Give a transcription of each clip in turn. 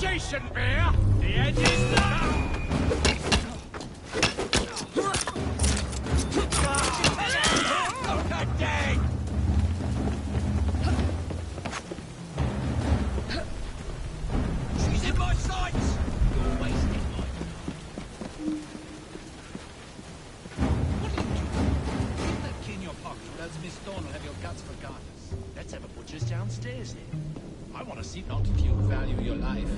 Jason Bear, the edge is now. God dang! She's in my sights. You're wasting my time. What are you doing? Keep that key in your pocket, or else Miss Dawn will have your guts for garters. Let's have a butcher's downstairs here. I want to see not if you value your life.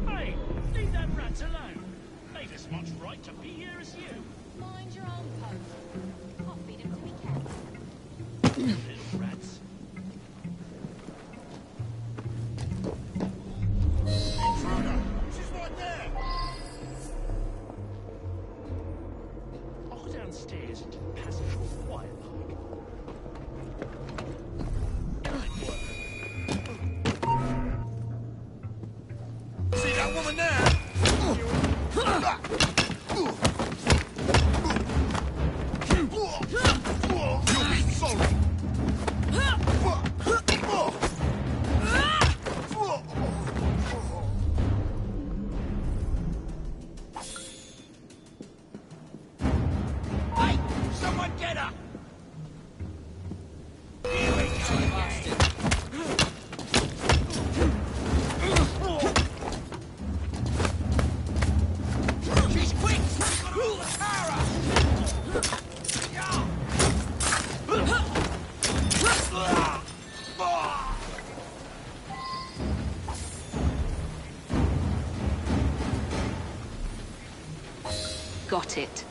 Hey, leave them rats alone. They've as much right to be here as you. Mind your own post. Can't feed them to be kept. Little rats. Intruder! She's right there! I'll go downstairs into the passage all quiet like. See that woman there? You'll be sorry. Hey, someone get her! Here we go, bastard. She's quick! We've got to overpower her! Got it.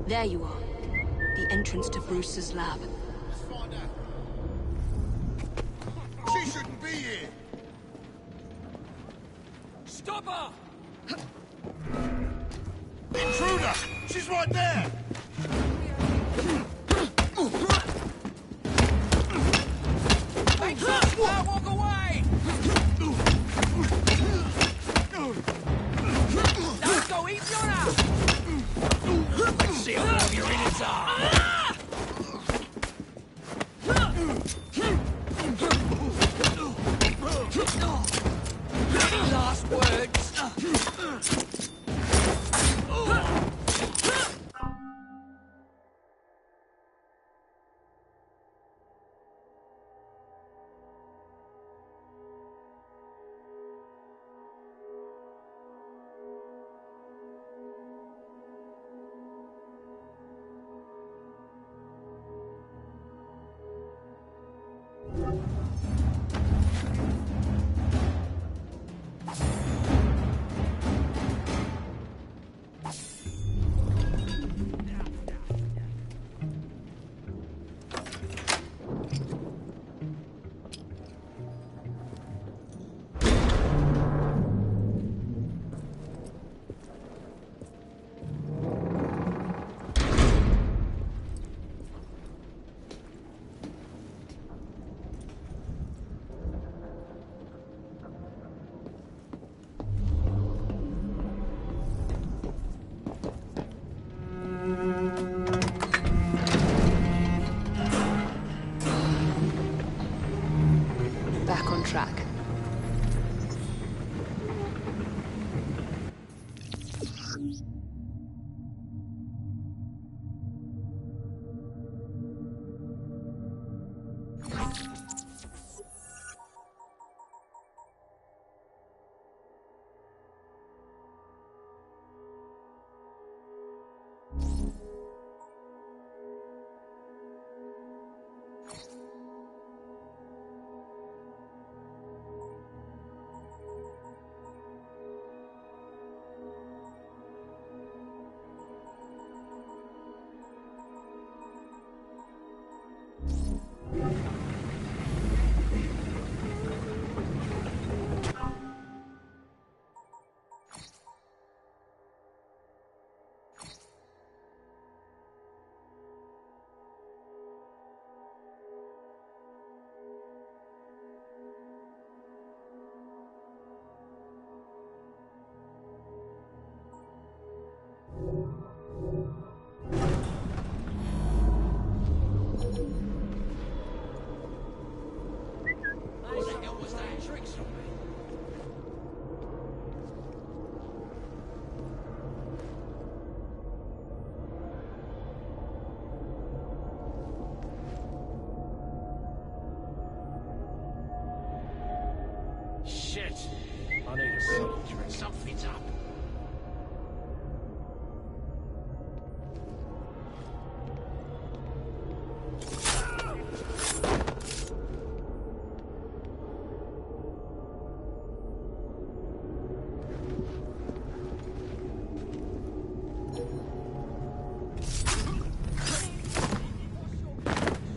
There you are. The entrance to Bruce's lab. Let's find out. She shouldn't be here. Stop her! Intruder! She's right there! Make sense! Walk away! Don't go easy on her! Let's see how long your innards are! Any last words? Back on track. Shit! I need a solid drink. Something's up.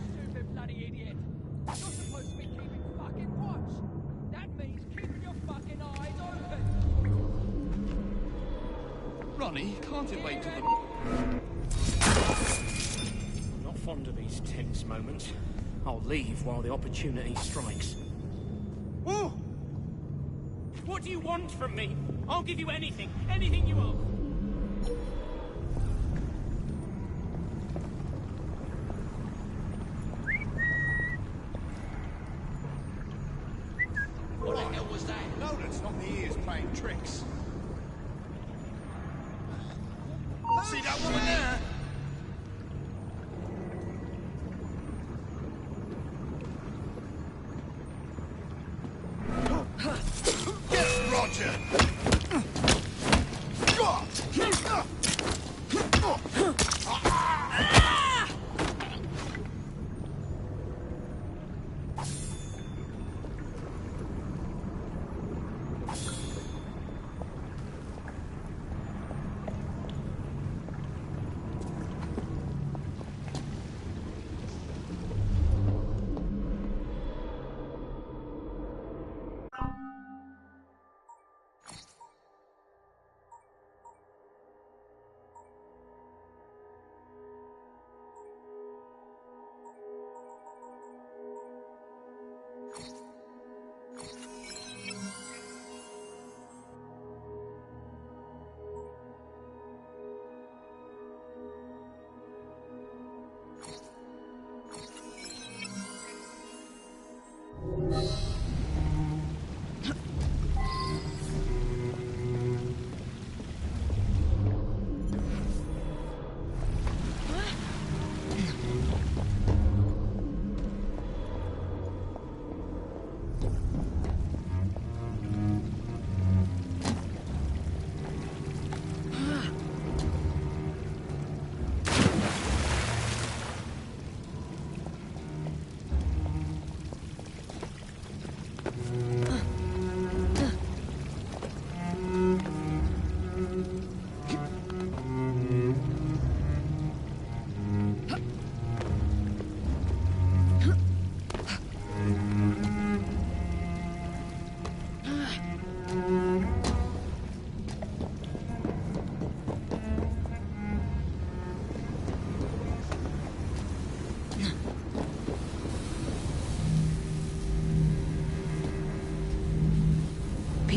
Stupid bloody idiot! You're supposed to be keeping fucking watch! That means keeping your fucking eyes open! Ronnie, can't it wait till the... I'm not fond of these tense moments. I'll leave while the opportunity strikes. Whoa! What do you want from me? I'll give you anything. Anything you want. What the hell was that? No, that's not the ears playing tricks. See that woman there? Get Roger!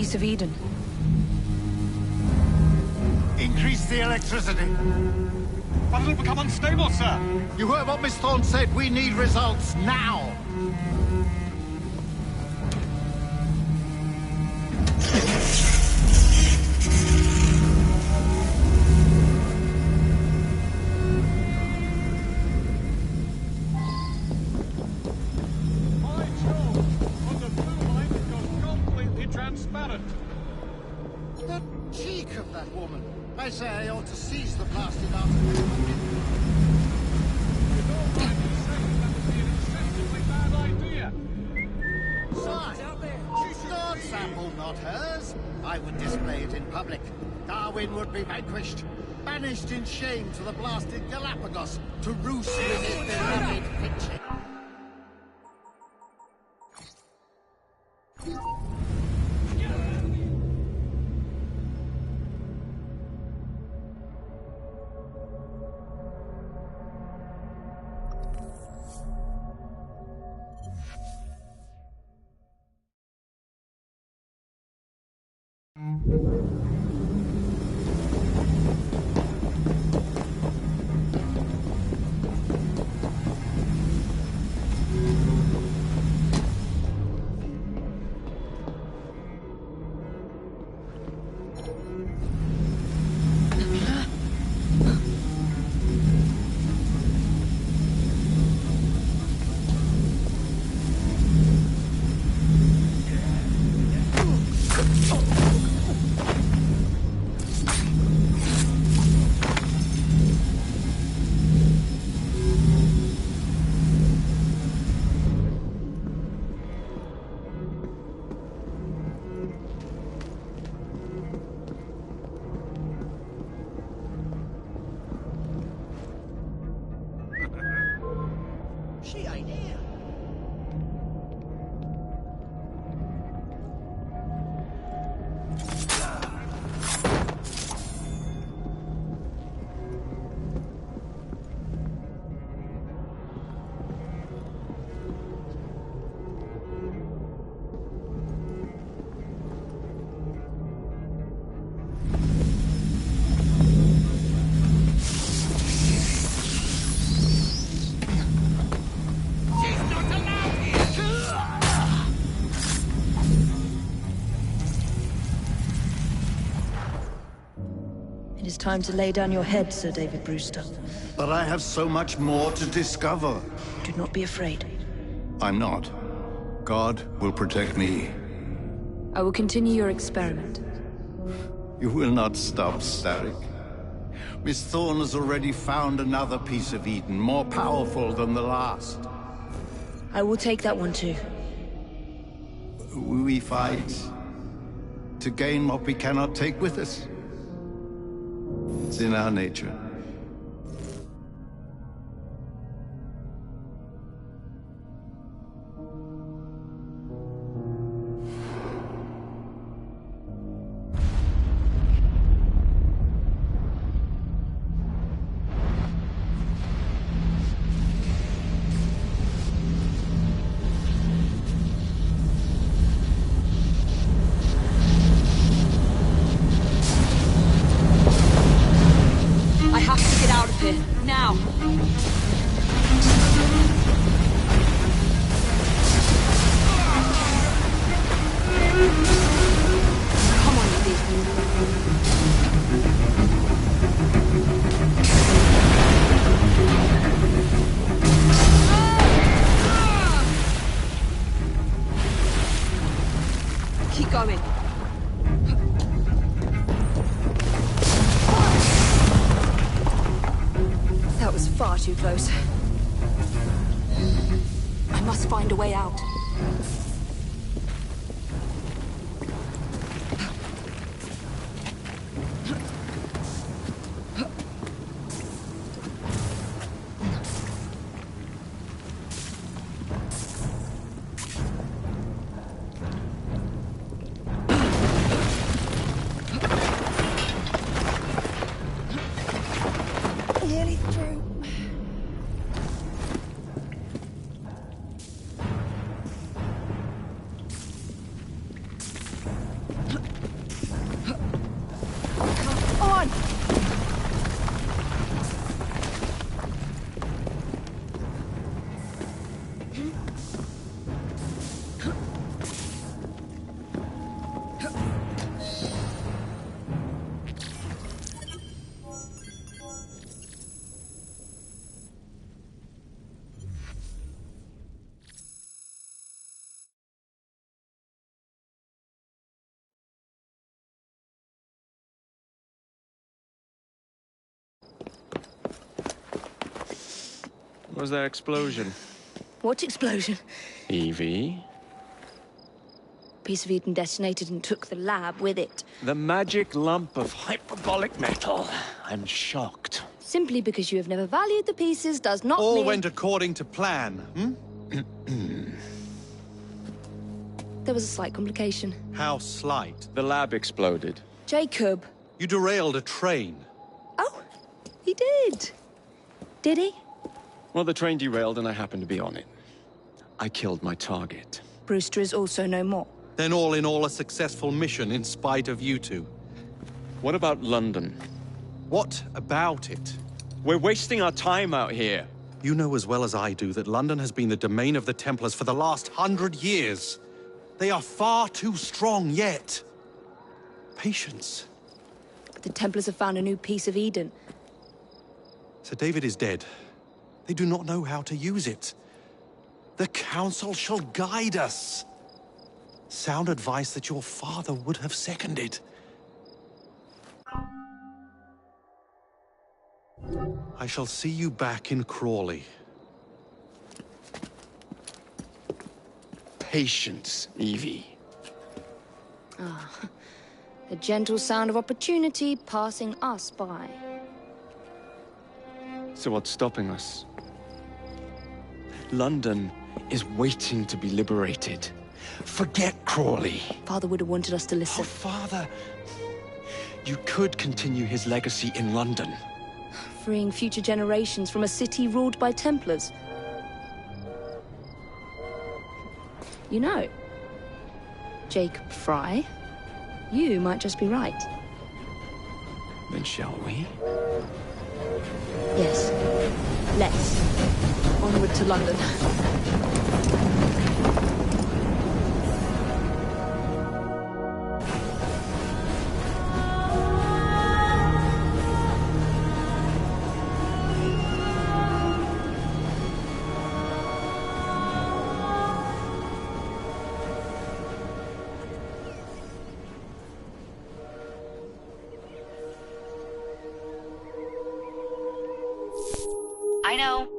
piece of Eden. Increase the electricity. But it'll become unstable, sir. You heard what Miss Thorne said. We need results now. By Jove! On the blue line, it goes completely transparent. The cheek of that woman. I say I ought to seize the blasted article. You don't mind me saying that would be an excessively bad idea. Sign. Your sample, not hers. I would display it in public. Darwin would be vanquished, banished in shame to the blasted Galapagos, to roost with his beloved picture. She ain't here. It is time to lay down your head, Sir David Brewster. But I have so much more to discover. Do not be afraid. I'm not. God will protect me. I will continue your experiment. You will not stop, Starrick. Miss Thorne has already found another piece of Eden, more powerful than the last. I will take that one too. We fight to gain what we cannot take with us. It's in our nature. I have to get out of here, now! Come on, Eve. Keep going. That was far too close. I must find a way out. Nearly through. On! What was that explosion? What explosion? Evie? Piece of Eden detonated and took the lab with it. The magic lump of hyperbolic metal. I'm shocked. Simply because you have never valued the pieces does not All mean... went according to plan, hmm? There was a slight complication. How slight. The lab exploded. Jacob. You derailed a train. Oh, he did. Did he? Well, the train derailed and I happened to be on it. I killed my target. Brewster is also no more. Then all in all a successful mission in spite of you two. What about London? What about it? We're wasting our time out here. You know as well as I do that London has been the domain of the Templars for the last 100 years. They are far too strong yet. Patience. But the Templars have found a new piece of Eden. Sir David is dead. They do not know how to use it. The Council shall guide us. Sound advice that your father would have seconded. I shall see you back in Crawley. Patience, Evie. The gentle sound of opportunity passing us by. So what's stopping us? London is waiting to be liberated. Forget Crawley. Father would have wanted us to Oh, listen. Father. You could continue his legacy in London. Freeing future generations from a city ruled by Templars. You know, Jacob Fry, you might just be right. Then shall we? Yes. Let's. Onward to London.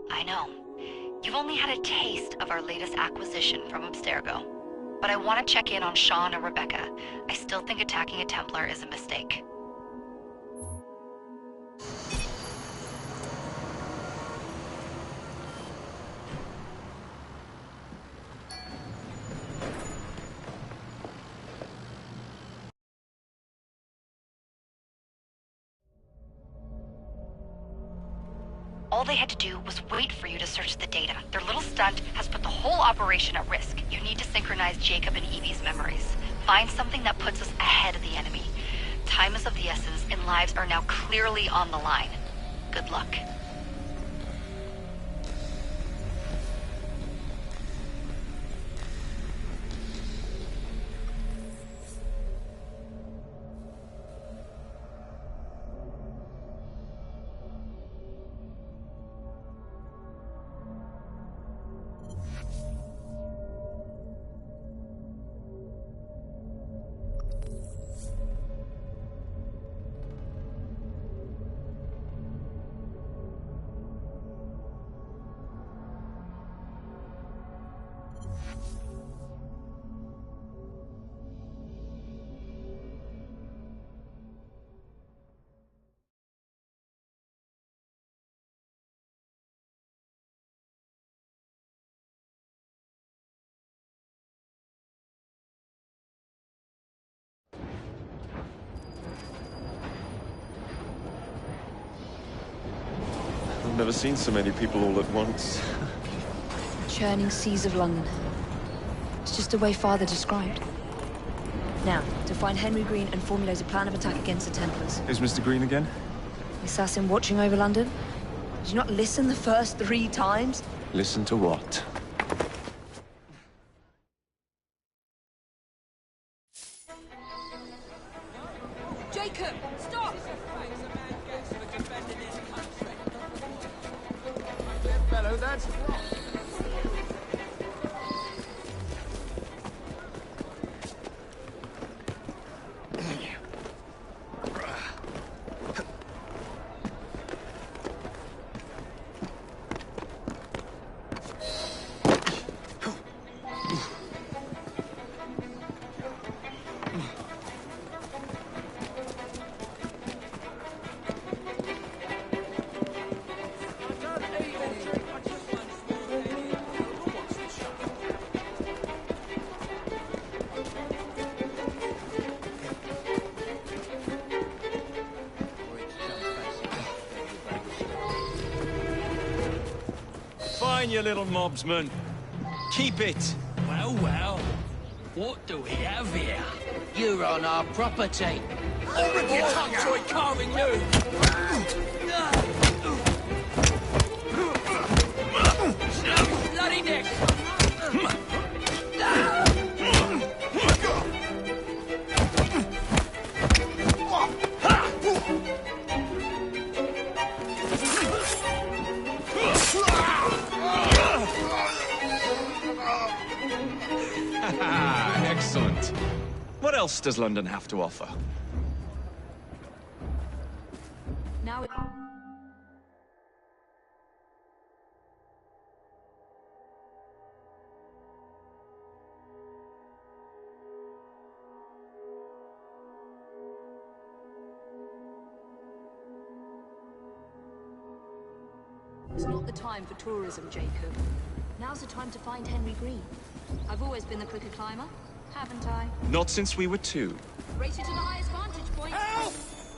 I know. You've only had a taste of our latest acquisition from Abstergo. But I want to check in on Sean and Rebecca. I still think attacking a Templar is a mistake. All they had to do was wait for you to search the data. Their little stunt has put the whole operation at risk. You need to synchronize Jacob and Evie's memories. Find something that puts us ahead of the enemy. Time is of the essence, and lives are now clearly on the line. Good luck. I've never seen so many people all at once. Churning seas of London. It's just the way Father described. Now, to find Henry Green and formulate a plan of attack against the Templars. Is Mr. Green again? The assassin watching over London? Did you not listen the first 3 times? Listen to what? Jacob, stop! Fellow, that's Fine, you little mobsman. Keep it. Well, well. What do we have here? You're on our property. I'll rip your tongue out! Try carving you! Bloody neck! Excellent. What else does London have to offer? Now it... It's not the time for tourism, Jacob. Now's the time to find Henry Green. I've always been the quicker climber, haven't I? Not since we were 2. Race you to the highest vantage point. Help!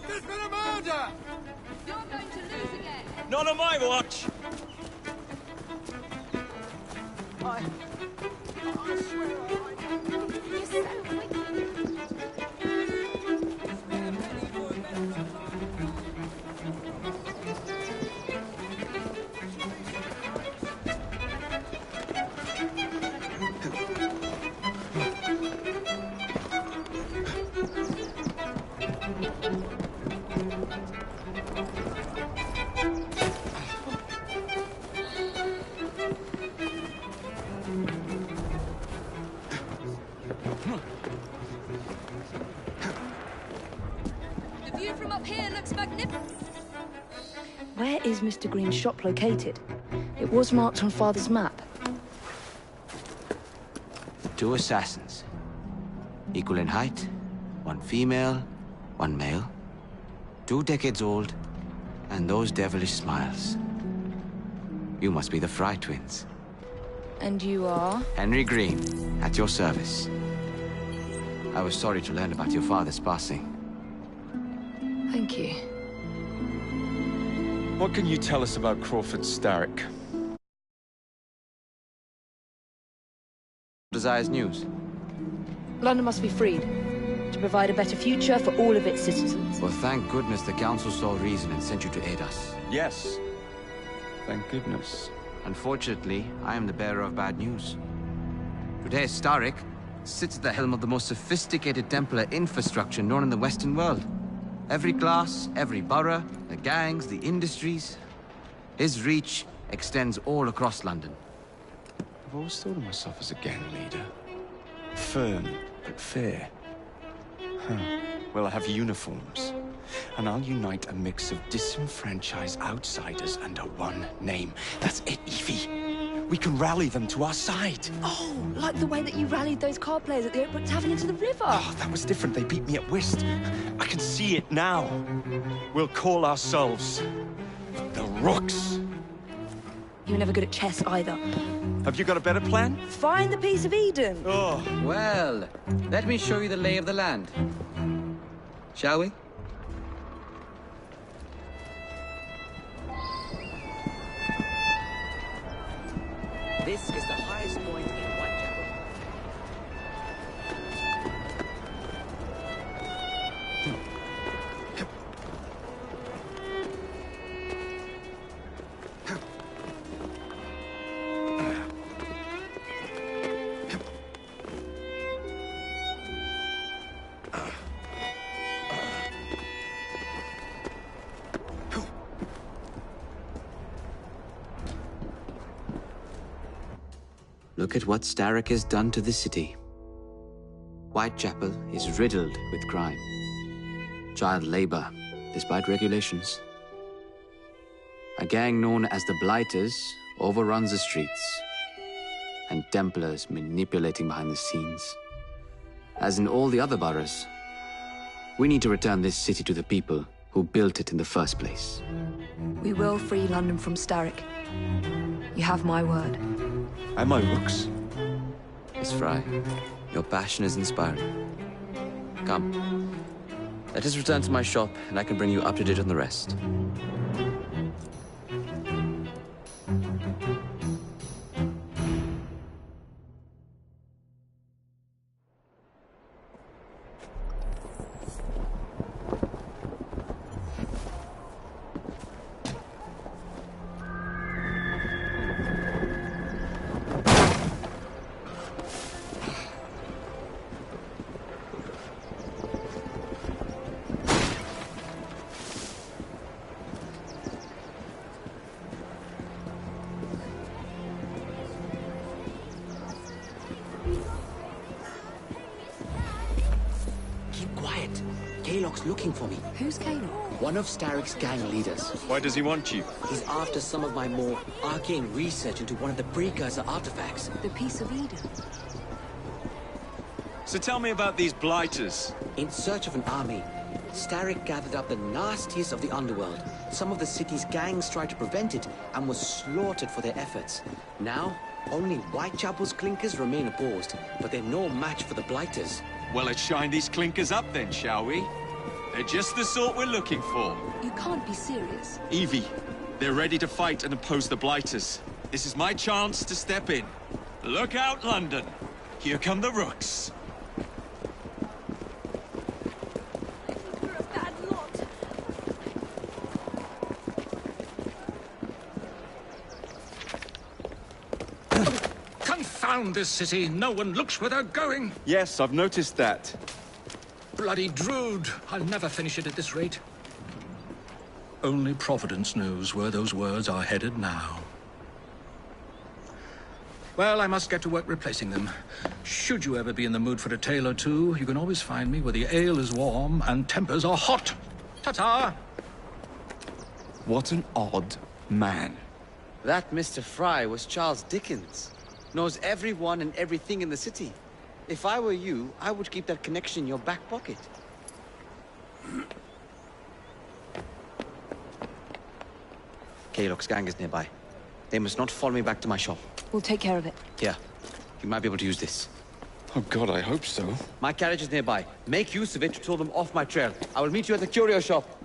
There's been a murder! You're going to lose again. Not on my watch. I swear You're so quick. The view from up here looks magnificent. Where is Mr. Green's shop located? It was marked on Father's map. 2 assassins. Equal in height. 1 female, 1 male. 2 decades old. And those devilish smiles. You must be the Fry twins. And you are? Henry Green, at your service. I was sorry to learn about your father's passing. Thank you. What can you tell us about Crawford Starrick? Desires news. London must be freed, to provide a better future for all of its citizens. Well, thank goodness the Council saw reason and sent you to aid us. Yes. Thank goodness. Unfortunately, I am the bearer of bad news. Today, Starrick sits at the helm of the most sophisticated Templar infrastructure known in the Western world. Every class, every borough, the gangs, the industries. His reach extends all across London. I've always thought of myself as a gang leader. Firm, but fair. Huh. Well, I have uniforms. And I'll unite a mix of disenfranchised outsiders under one name. That's it, Evie. We can rally them to our side. Oh, like the way that you rallied those card players at the Oakbrook Tavern into the river. Oh, that was different. They beat me at whist. I can see it now. We'll call ourselves the Rooks. You were never good at chess either. Have you got a better plan? Find the piece of Eden. Oh. Well, let me show you the lay of the land. Shall we? This is the highest point in Whitechapel. Look at what Starrick has done to the city. Whitechapel is riddled with crime. Child labor, despite regulations. A gang known as the Blighters overruns the streets, and Templars manipulating behind the scenes. As in all the other boroughs, we need to return this city to the people who built it in the first place. We will free London from Starrick. You have my word. And my looks. Miss Fry, your passion is inspiring. Come, let us return to my shop, and I can bring you up to date on the rest. Kalok's looking for me. Who's Kalok? One of Starrick's gang leaders. Why does he want you? He's after some of my more arcane research into one of the precursor artifacts. The Piece of Eden. So tell me about these blighters. In search of an army, Starrick gathered up the nastiest of the underworld. Some of the city's gangs tried to prevent it and was slaughtered for their efforts. Now, only Whitechapel's clinkers remain opposed, but they're no match for the blighters. Well, let's shine these clinkers up then, shall we? They're just the sort we're looking for. You can't be serious. Evie, they're ready to fight and oppose the blighters. This is my chance to step in. Look out, London. Here come the rooks. You're a bad lot. Confound this city. No one looks where they're going. Yes, I've noticed that. Bloody Drood. I'll never finish it at this rate. Only Providence knows where those words are headed now. Well, I must get to work replacing them. Should you ever be in the mood for a tale or two, you can always find me where the ale is warm and tempers are hot. Ta-ta! What an odd man. That Mr. Fry was Charles Dickens. Knows everyone and everything in the city. If I were you, I would keep that connection in your back pocket. Kalok's gang is nearby. They must not follow me back to my shop. We'll take care of it. Here, you might be able to use this. Oh God, I hope so. My carriage is nearby. Make use of it to throw them off my trail. I will meet you at the curio shop.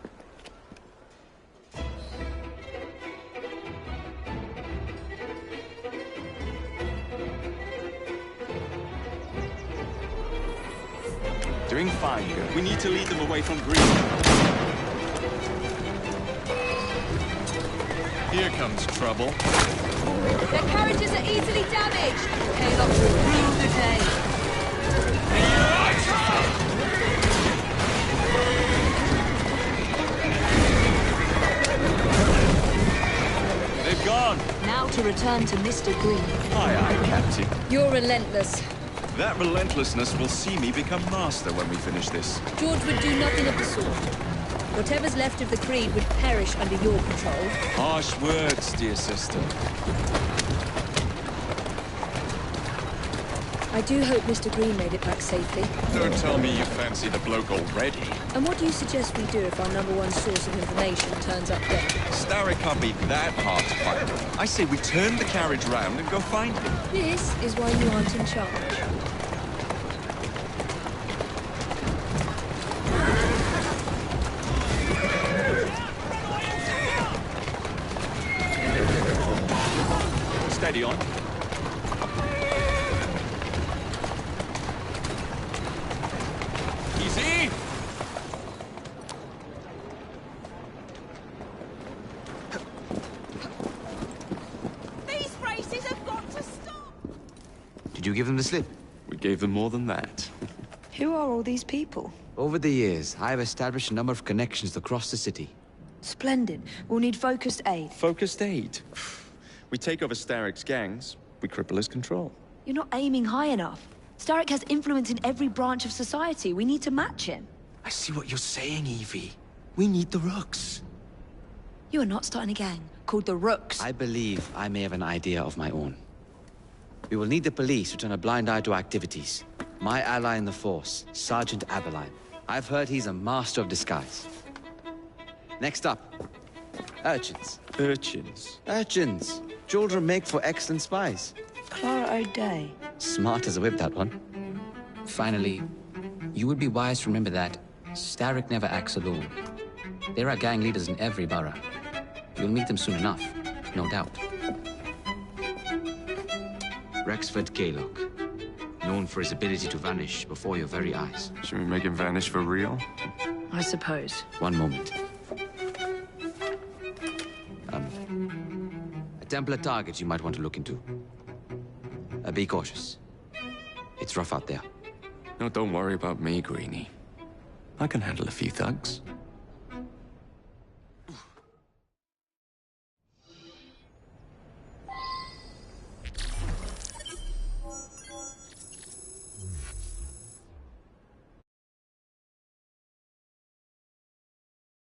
Doing fine. We need to lead them away from Green. Here comes trouble. Their carriages are easily damaged. Kalok will rue the day. They've gone. Now to return to Mr. Green. Aye, aye, Captain. You're relentless. That relentlessness will see me become master when we finish this. George would do nothing of the sort. Whatever's left of the Creed would perish under your control. Harsh words, dear sister. I do hope Mr. Green made it back safely. Don't tell me you fancy the bloke already. And what do you suggest we do if our #1 source of information turns up dead? Starrick can't be that hard to find. I say we turn the carriage round and go find him. This is why you aren't in charge. Steady on. Easy! These races have got to stop! Did you give them the slip? We gave them more than that. Who are all these people? Over the years, I have established a number of connections across the city. Splendid. We'll need focused aid. Focused aid. We take over Starrick's gangs, we cripple his control. You're not aiming high enough. Starrick has influence in every branch of society. We need to match him. I see what you're saying, Evie. We need the Rooks. You are not starting a gang called the Rooks. I believe I may have an idea of my own. We will need the police to turn a blind eye to activities. My ally in the force, Sergeant Aberline. I've heard he's a master of disguise. Next up, urchins. Urchins? Urchins. Children make for excellent spies. Clara O'Day. Smart as a whip, that one. Finally, you would be wise to remember that Starrick never acts alone. There are gang leaders in every borough. You'll meet them soon enough, no doubt. Rexford Gaylock, known for his ability to vanish before your very eyes. Should we make him vanish for real? I suppose. One moment. A Templar target you might want to look into. Be cautious. It's rough out there. No, don't worry about me, Greenie. I can handle a few thugs.